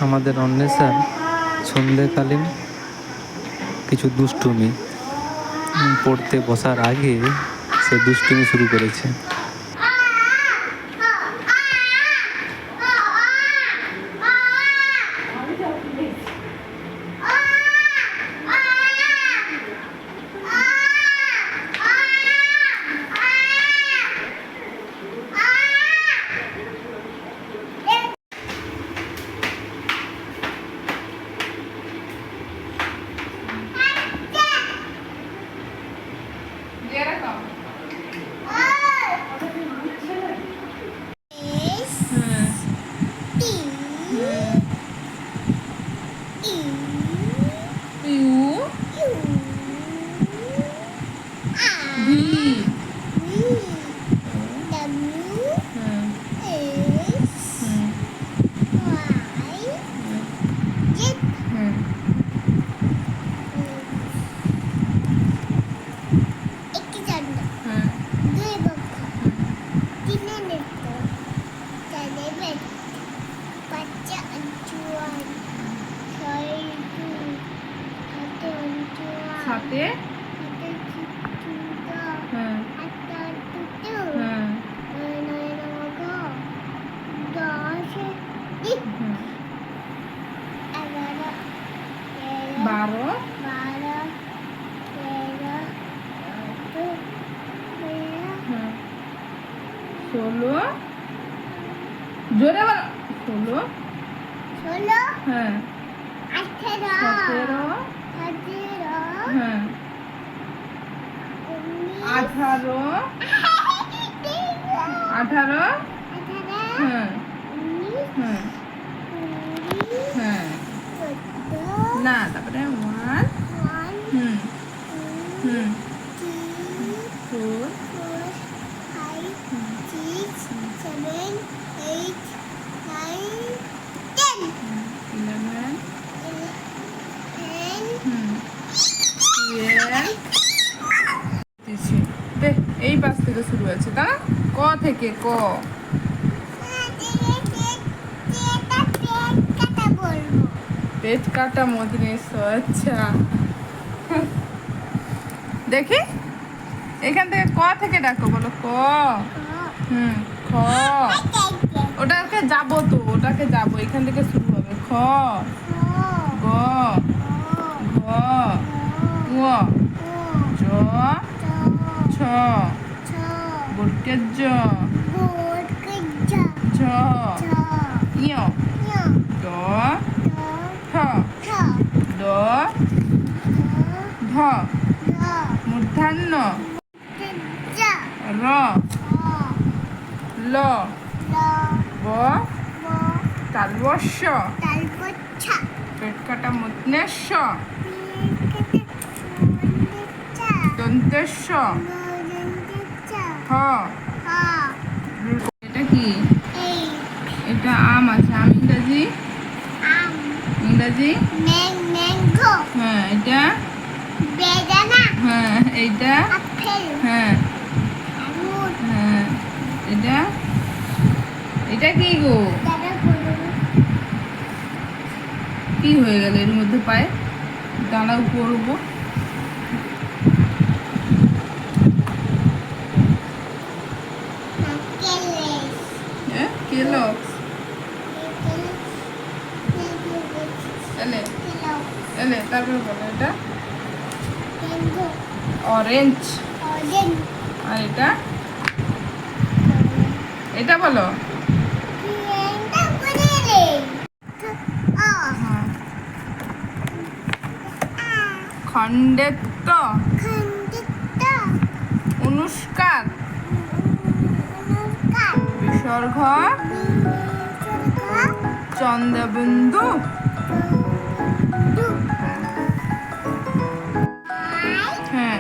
আমাদের অন্বেষার সন্ধ্যেকালীন কিছু দুষ্টুমি, পড়তে বসার আগে সে দুষ্টুমি শুরু করেছে। সাথে বারো 16 জোরে বলো 16 হ্যাঁ 17 হ্যাঁ 18 হ্যাঁ হ্যাঁ হ্যাঁ না তারপরে 1 হুম হুম 4 5 6 7 8 9 10 11 12 এই পাশ থেকে শুরু হয়েছে তা ক থেকে ক পেট কাটা মদিনেশ। আচ্ছা দেখি এখান থেকে ক থেকে ডাকো বলো ক খ ওটাকে যাবো তো ওটাকে যাবো এখান থেকে শুরু হবে খ গ ঘ ঙ চ ছ বর্গের জ ঝ ঞ ড ঠ ড ঢ মূর্ধন্য র ল ব তালবস্য পেট কাটা মূর্ধন্যস্য দন্তেস্য হ। এটা কি? এটা আম আছে। আম ইংরাজি হ্যাঁ এটা হ্যাঁ এইটা হ্যাঁ হ্যাঁ এটা এটা কি গো কি হয়ে গেল এর মধ্যে পায়ে দাঁড়াও করবো তারপরে বলো এটা অরেঞ্জ আর এটা এটা বলো খণ্ডেত্ব অনুষ্কার বিসর্গ চন্দ্রবিন্দু হ্যাঁ